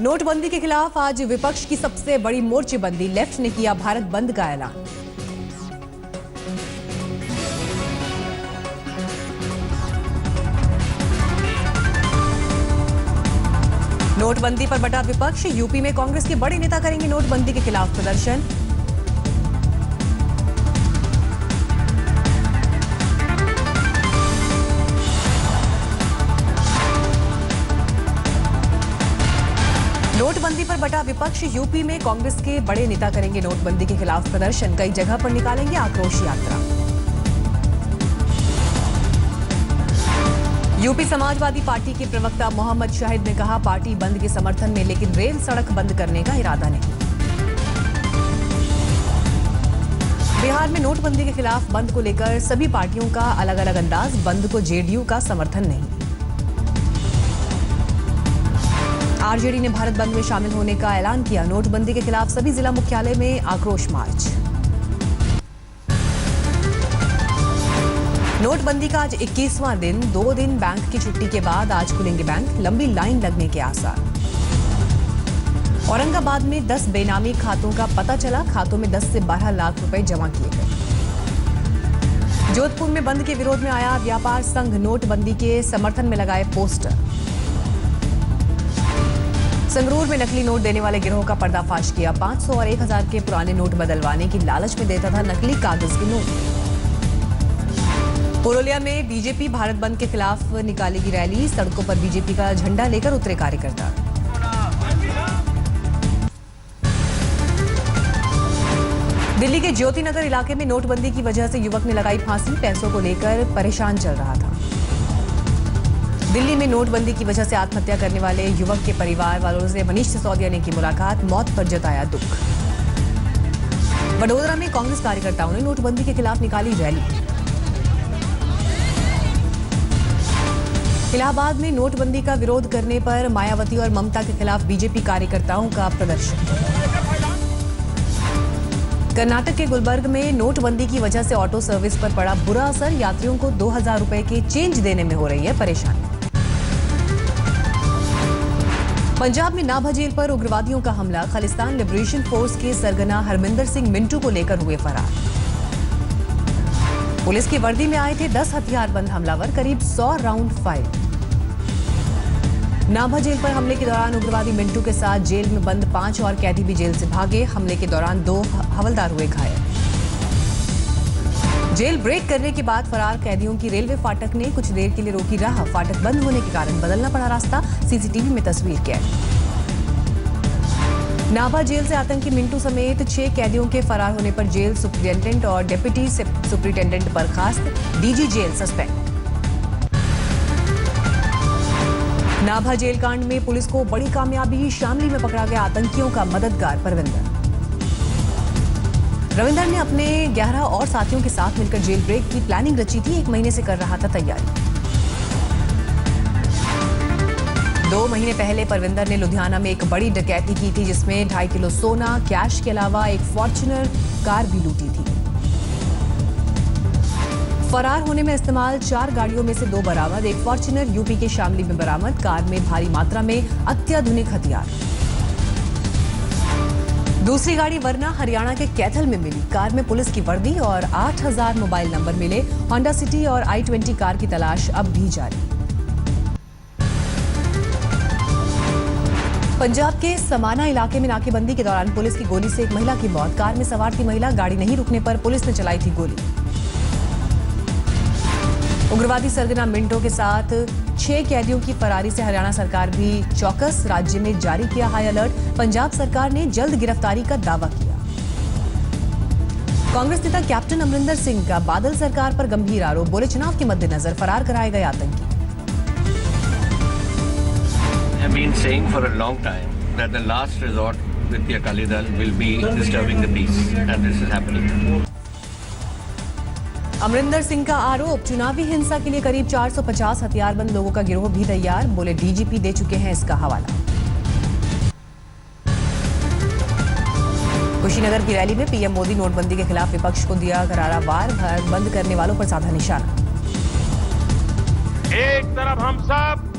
नोटबंदी के खिलाफ आज विपक्ष की सबसे बड़ी मोर्चेबंदी। लेफ्ट ने किया भारत बंद का ऐलान। नोटबंदी पर बटा विपक्ष। यूपी में कांग्रेस के बड़े नेता करेंगे नोटबंदी के खिलाफ प्रदर्शन। नोटबंदी पर बटा विपक्ष। यूपी में कांग्रेस के बड़े नेता करेंगे नोटबंदी के खिलाफ प्रदर्शन। कई जगह पर निकालेंगे आक्रोश यात्रा। यूपी समाजवादी पार्टी के प्रवक्ता मोहम्मद शाहिद ने कहा, पार्टी बंद के समर्थन में, लेकिन रेल सड़क बंद करने का इरादा नहीं। बिहार में नोटबंदी के खिलाफ बंद को लेकर सभी पार्टियों का अलग अलग अंदाज। बंद को जेडीयू का समर्थन नहीं। आरजेडी ने भारत बंद में शामिल होने का ऐलान किया। नोटबंदी के खिलाफ सभी जिला मुख्यालय में आक्रोश मार्च। नोटबंदी का आज 21वां दिन। 2 दिन बैंक की छुट्टी के बाद आज खुलेंगे बैंक। लंबी लाइन लगने के आसार। औरंगाबाद में 10 बेनामी खातों का पता चला। खातों में 10 से 12 लाख रुपए जमा किए गए। जोधपुर में बंद के विरोध में आया व्यापार संघ। नोटबंदी के समर्थन में लगाए पोस्टर। संगरूर में नकली नोट देने वाले गिरोह का पर्दाफाश किया। 500 और 1000 के पुराने नोट बदलवाने की लालच में देता था नकली कागज के नोट। पुरुलिया में बीजेपी भारत बंद के खिलाफ निकालेगी रैली। सड़कों पर बीजेपी का झंडा लेकर उतरे कार्यकर्ता। दिल्ली के ज्योति नगर इलाके में नोटबंदी की वजह से युवक ने लगाई फांसी। पैसों को लेकर परेशान चल रहा था। दिल्ली में नोटबंदी की वजह से आत्महत्या करने वाले युवक के परिवार वालों से मनीष सिसोदिया ने की मुलाकात। मौत पर जताया दुख। वडोदरा में कांग्रेस कार्यकर्ताओं ने नोटबंदी के खिलाफ निकाली रैली। इलाहाबाद में नोटबंदी का विरोध करने पर मायावती और ममता के खिलाफ बीजेपी कार्यकर्ताओं का प्रदर्शन। कर्नाटक के गुलबर्ग में नोटबंदी की वजह से ऑटो सर्विस पर पड़ा बुरा असर। यात्रियों को 2000 रुपए के चेंज देने में हो रही है परेशानी। पंजाब में नाभा जेल पर उग्रवादियों का हमला। खालिस्तान लिबरेशन फोर्स के सरगना हरमिंदर सिंह मिंटू को लेकर हुए फरार। पुलिस की वर्दी में आए थे 10 हथियारबंद हमलावर। करीब 100 राउंड फायर। नाभा जेल पर हमले के दौरान उग्रवादी मिंटू के साथ जेल में बंद 5 और कैदी भी जेल से भागे। हमले के दौरान 2 हवलदार हुए घायल। जेल ब्रेक करने के बाद फरार कैदियों की रेलवे फाटक ने कुछ देर के लिए रोकी राह। फाटक बंद होने के कारण बदलना पड़ा रास्ता। सीसीटीवी में तस्वीर कैद। नाभा जेल से आतंकी मिंटू समेत 6 कैदियों के फरार होने पर जेल सुपरिटेंडेंट और डिप्टी सुपरिटेंडेंट बर्खास्त। DG jail suspend. Nabha jail कांड में पुलिस को बड़ी कामयाबी। शामली में पकड़ा गया आतंकियों का मददगार परविंदर। रविंदर ने अपने 11 और साथियों के साथ मिलकर जेल ब्रेक की प्लानिंग रची थी। 1 महीने से कर रहा था तैयारी। 2 महीने पहले परविंदर ने लुधियाना में एक बड़ी डकैती की थी, जिसमें 2.5 किलो सोना, कैश के अलावा एक फॉर्च्यूनर कार भी लूटी थी। फरार होने में इस्तेमाल 4 गाड़ियों में से 2 बरामद। एक फॉर्च्यूनर यूपी के शामली में बरामद। कार में भारी मात्रा में अत्याधुनिक हथियार। दूसरी गाड़ी वरना हरियाणा के कैथल में मिली। कार में पुलिस की वर्दी और 8000 मोबाइल नंबर मिले। होंडा सिटी और i20 कार की तलाश अब भी जारी। पंजाब के समाना इलाके में नाकेबंदी के दौरान पुलिस की गोली से एक महिला की मौत। कार में सवार थी महिला। गाड़ी नहीं रुकने पर पुलिस ने चलाई थी गोली। उग्रवादी सरगना मिंटो के साथ 6 कैदियों की फरारी से हरियाणा सरकार भी चौकस। राज्य में जारी किया हाई अलर्ट। पंजाब सरकार ने जल्द गिरफ्तारी का दावा किया। कांग्रेस नेता कैप्टन अमरिंदर सिंह का बादल सरकार पर गंभीर आरोप। बोले, चुनाव के मद्देनजर फरार कराए गए आतंकी। I've been saying for a long time that the last resort with the Akali Dal will be disturbing the peace, and this is happening. Amarinder Singh का आरोप, चुनावी हिंसा के लिए करीब 450 हथियारबंद लोगों का गिरोह भी तैयार। बोले, डीजीपी दे चुके हैं इसका हवाला। कुशीनगर की रैली में पीएम मोदी नोटबंदी के खिलाफ विपक्ष को दिया करारा वार। भारत बंद करने वालों पर साधा निशाना। एक तरफ हम सब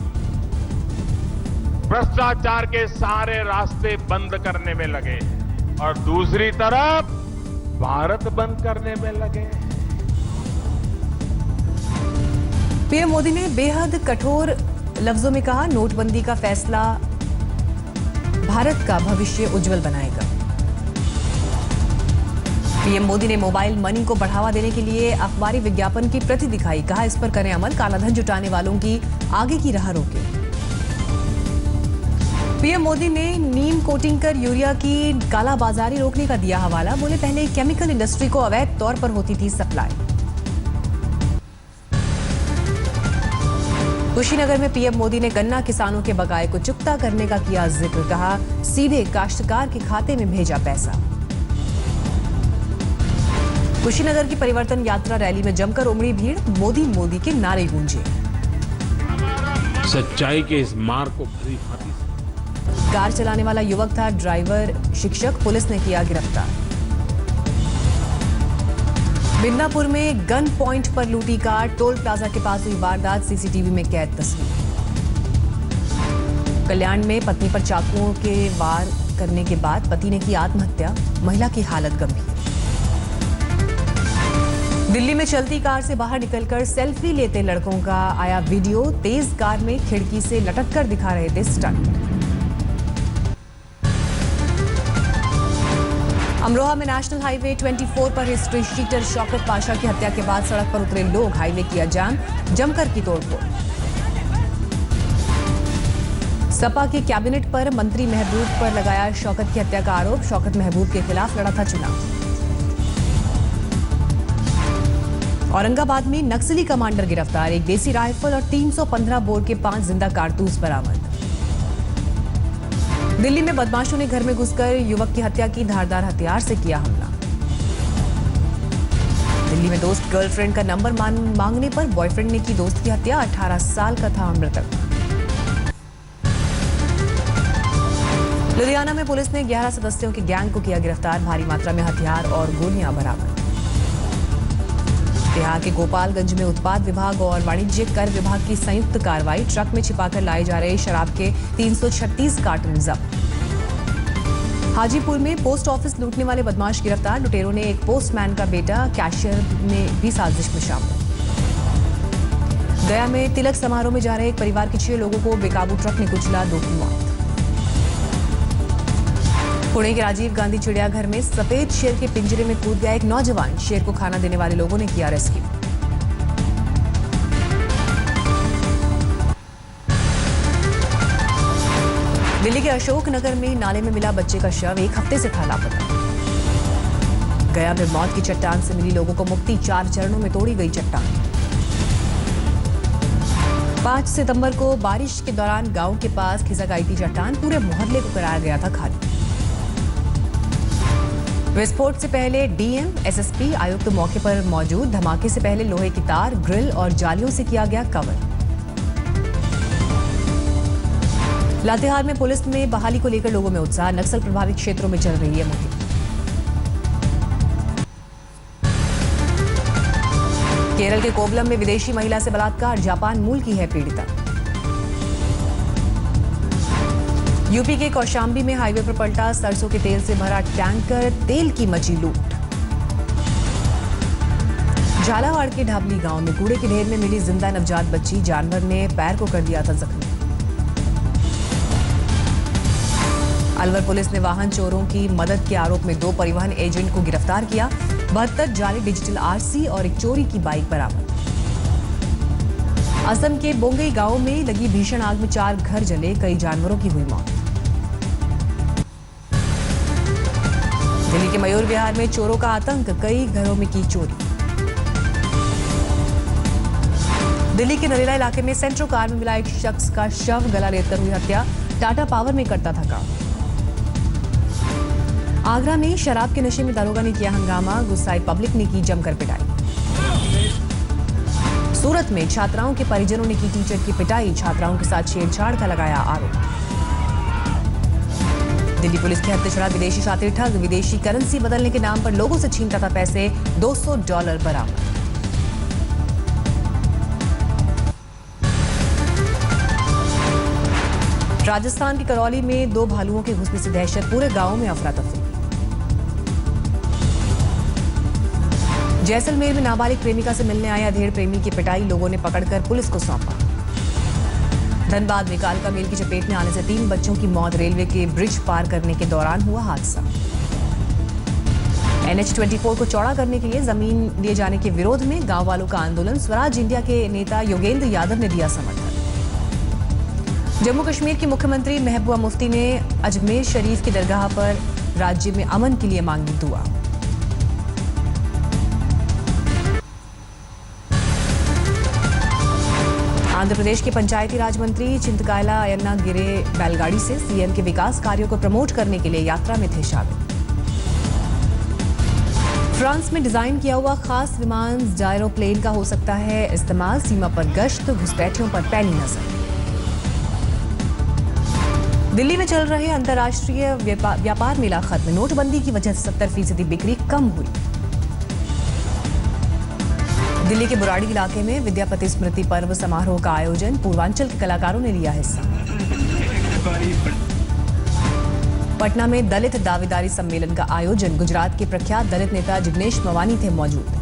भ्रष्टाचार के सारे रास्ते बंद करने में लगे और दूसरी तरफ भारत बंद करने में लगे। पीएम मोदी ने बेहद कठोर लफ्जों में कहा, नोटबंदी का फैसला भारत का भविष्य उज्जवल बनाएगा। पीएम मोदी ने मोबाइल मनी को बढ़ावा देने के लिए अखबारी विज्ञापन की प्रति दिखाई, कहा इस पर करें अमल, कालाधन जुटाने वालों की आगे की राह रोके। पीएम मोदी ने नीम कोटिंग कर यूरिया की कालाबाजारी रोकने का दिया हवाला, बोले पहले केमिकल इंडस्ट्री को अवैध तौर पर होती थी सप्लाई। कुशीनगर में पीएम मोदी ने गन्ना किसानों के बकाये को चुकता करने का किया जिक्र, कहा सीधे काश्तकार के खाते में भेजा पैसा। कुशीनगर की परिवर्तन यात्रा रैली में जमकर उमड़ी भीड़, मोदी मोदी के नारे गूंजे। सच्चाई के इस मार्ग को भली भांति कार चलाने वाला युवक था ड्राइवर शिक्षक, पुलिस ने किया गिरफ्तार। मिदनापुर में गन पॉइंट पर लूटी कार, टोल प्लाजा के पास हुई वारदात, सीसीटीवी में कैद तस्वीर। कल्याण में पत्नी पर चाकुओं के वार करने के बाद पति ने की आत्महत्या, महिला की हालत गंभीर। दिल्ली में चलती कार से बाहर निकलकर सेल्फी लेते लड़कों का आया वीडियो, तेज कार में खिड़की से लटककर दिखा रहे थे स्टंट। अमरोहा में नेशनल हाईवे 24 पर हिस्ट्री शीटर शौकत पाशा की हत्या के बाद सड़क पर उतरे लोग, हाईवे किया जाम, जमकर की तोड़फोड़। सपा के कैबिनेट पर मंत्री महबूब पर लगाया शौकत की हत्या का आरोप, शौकत महबूब के खिलाफ लड़ा था चुनाव। औरंगाबाद में नक्सली कमांडर गिरफ्तार, एक देसी राइफल और 315 बोर के 5 जिंदा कारतूस बरामद। दिल्ली में बदमाशों ने घर में घुसकर युवक की हत्या की, धारदार हथियार से किया हमला। दिल्ली में दोस्त गर्लफ्रेंड का नंबर मांगने पर बॉयफ्रेंड ने की दोस्त की हत्या, 18 साल का था मृतक। लुधियाना में पुलिस ने 11 सदस्यों के गैंग को किया गिरफ्तार, भारी मात्रा में हथियार और गोलियां बरामद। बिहार के गोपालगंज में उत्पाद विभाग और वाणिज्य कर विभाग की संयुक्त कार्रवाई, ट्रक में छिपाकर लाए जा रहे शराब के 336 कार्टन जब्त। हाजीपुर में पोस्ट ऑफिस लूटने वाले बदमाश गिरफ्तार, लुटेरों ने एक पोस्टमैन का बेटा कैशियर में भी साजिश में शामिल। गया में तिलक समारोह में जा रहे एक परिवार के 6 लोगों को बेकाबू ट्रक ने कुचला, 2 की मौत। पुणे के राजीव गांधी चिड़ियाघर में सफेद शेर के पिंजरे में कूद गया एक नौजवान, शेर को खाना देने वाले लोगों ने किया रेस्क्यू। दिल्ली के अशोकनगर में नाले में मिला बच्चे का शव, 1 हफ्ते से था लापता। गया में मौत की चट्टान से मिली लोगों को मुक्ति, 4 चरणों में तोड़ी गई चट्टान। 5 सितंबर को बारिश के दौरान गांव के पास खिसक आई थी चट्टान, पूरे मोहल्ले को कराया गया था खाली। विस्फोट से पहले डीएम, एसएसपी, आयुक्त मौके पर मौजूद, धमाके से पहले लोहे की तार, ग्रिल और जालियों से किया गया कवर। लातेहार में पुलिस में बहाली को लेकर लोगों में उत्साह, नक्सल प्रभावित क्षेत्रों में चल रही है मुहिम। केरल के कोवलम में विदेशी महिला से बलात्कार, जापान मूल की है पीड़िता। यूपी के कौशाम्बी में हाईवे पर पलटा सरसों के तेल से भरा टैंकर, तेल की मची लूट। झालावाड़ के ढाबली गांव में कूड़े के ढेर में मिली जिंदा नवजात बच्ची, जानवर ने पैर को कर दिया था जख्मी। अलवर पुलिस ने वाहन चोरों की मदद के आरोप में 2 परिवहन एजेंट को गिरफ्तार किया, 72 जाली डिजिटल आरसी और एक चोरी की बाइक बरामद। असम के बोंगई गांव में लगी भीषण आग में 4 घर जले, कई जानवरों की हुई मौत। दिल्ली के मयूर विहार में चोरों का आतंक, कई घरों में की चोरी। दिल्ली के नरेला इलाके में सेंट्रो कार में मिला एक शख्स का शव, गला रेतकर हुई हत्या, टाटा पावर में करता था काम। आगरा में शराब के नशे में दारोगा ने किया हंगामा, गुस्साई पब्लिक ने की जमकर पिटाई। सूरत में छात्राओं के परिजनों ने की टीचर की पिटाई, छात्राओं के साथ छेड़छाड़ का लगाया आरोप। दिल्ली पुलिस के हत्यारा विदेशी शातिर ठग, विदेशी करेंसी बदलने के नाम पर लोगों से छीनता था पैसे, $200 बरामद। राजस्थान के करौली में 2 भालुओं के घुसने से दहशत, पूरे गांव में अफरा तफरी। जैसलमेर में नाबालिग प्रेमिका से मिलने आया अधेड़ प्रेमी की पिटाई, लोगों ने पकड़कर पुलिस को सौंपा। धनबाद में कालका मेल की चपेट में आने से 3 बच्चों की मौत, रेलवे के ब्रिज पार करने के दौरान हुआ हादसा। NH-24 को चौड़ा करने के लिए जमीन दिए जाने के विरोध में गांव वालों का आंदोलन, स्वराज इंडिया के नेता योगेंद्र यादव ने दिया समर्थन। जम्मू कश्मीर की मुख्यमंत्री महबूबा मुफ्ती ने अजमेर शरीफ की दरगाह पर राज्य में अमन के लिए मांगी दुआ। आंध्र प्रदेश के पंचायती राज मंत्री चिंतकायला अयन्ना गिरे बैलगाड़ी से, सीएम के विकास कार्यों को प्रमोट करने के लिए यात्रा में थे शामिल। फ्रांस में डिजाइन किया हुआ खास विमान जायरोप्लेन का हो सकता है इस्तेमाल, सीमा पर गश्त, घुसपैठियों पर पैनी नजर। दिल्ली में चल रहे अंतर्राष्ट्रीय व्यापार मेला खत्म, नोटबंदी की वजह से 70% बिक्री कम हुई। दिल्ली के बुराड़ी इलाके में विद्यापति स्मृति पर्व समारोह का आयोजन, पूर्वांचल के कलाकारों ने लिया हिस्सा। पटना में दलित दावेदारी सम्मेलन का आयोजन, गुजरात के प्रख्यात दलित नेता जिग्नेश मवानी थे मौजूद।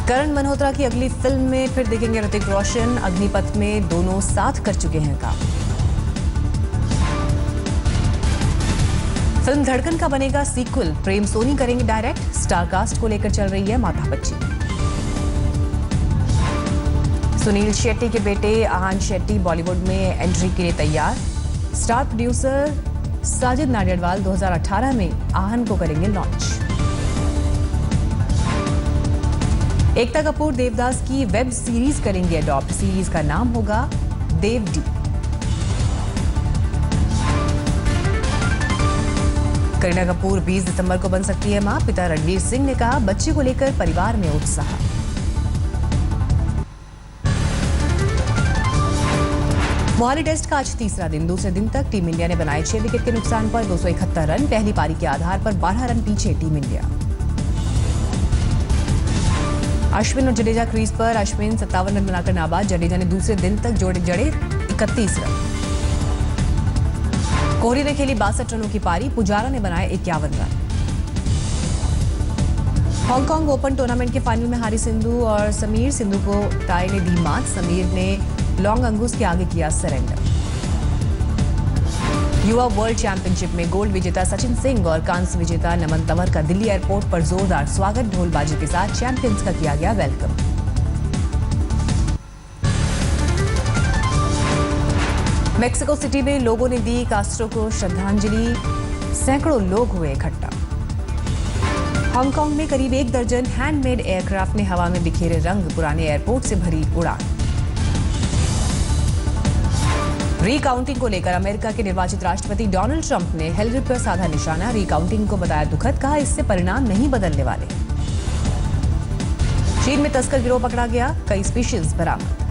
करण मल्होत्रा की अगली फिल्म में फिर देखेंगे ऋतिक रोशन, अग्निपथ में दोनों साथ कर चुके हैं काम। फिल्म धड़कन का बनेगा सीक्वल, प्रेम सोनी करेंगे डायरेक्ट, स्टारकास्ट को लेकर चल रही है माथापच्ची। सुनील शेट्टी के बेटे आहान शेट्टी बॉलीवुड में एंट्री के लिए तैयार, स्टार प्रोड्यूसर साजिद नाडियाडवाल 2018 में आहान को करेंगे लॉन्च। एकता कपूर देवदास की वेब सीरीज करेंगे अडॉप्ट, सीरीज का नाम होगा देव डी। करीना कपूर 20 दिसंबर को बन सकती है मां, पिता रणवीर सिंह ने कहा, बच्चे को लेकर परिवार में उत्साह। मोहाली टेस्ट का आज तीसरा दिन, दूसरे दिन तक टीम इंडिया ने बनाए 6 विकेट के नुकसान पर 271 रन, पहली पारी के आधार पर 12 रन पीछे टीम इंडिया। अश्विन और जडेजा क्रीज पर, अश्विन 57 रन बनाकर नाबाद, जडेजा ने दूसरे दिन तक जड़े 31 रन। कोहली ने खेली 62 रनों की पारी, पुजारा ने बनाए 51 रन। हांगकांग ओपन टूर्नामेंट के फाइनल में हारी सिंधु और समीर, सिंधु को टाई ने दी मात, समीर ने लॉन्ग अंगूस के आगे किया सरेंडर। युवा वर्ल्ड चैंपियनशिप में गोल्ड विजेता सचिन सिंह और कांस्य विजेता नमन तंवर का दिल्ली एयरपोर्ट पर जोरदार स्वागत, ढोलबाजी के साथ चैंपियंस का किया गया वेलकम। मेक्सिको सिटी में लोगों ने दी कास्ट्रो को श्रद्धांजलि, सैकड़ों लोग हुए इकट्ठा। हांगकांग में करीब 1 दर्जन हैंडमेड एयरक्राफ्ट ने हवा में बिखेरे रंग, पुराने एयरपोर्ट से भरी उड़ान। रीकाउंटिंग को लेकर अमेरिका के निर्वाचित राष्ट्रपति डोनाल्ड ट्रंप ने हिलरी पर साधा निशाना, रीकाउंटिंग को बताया दुखद, कहा इससे परिणाम नहीं बदलने वाले। चीन में तस्कर गिरोह पकड़ा गया, कई स्पीशीज बरामद।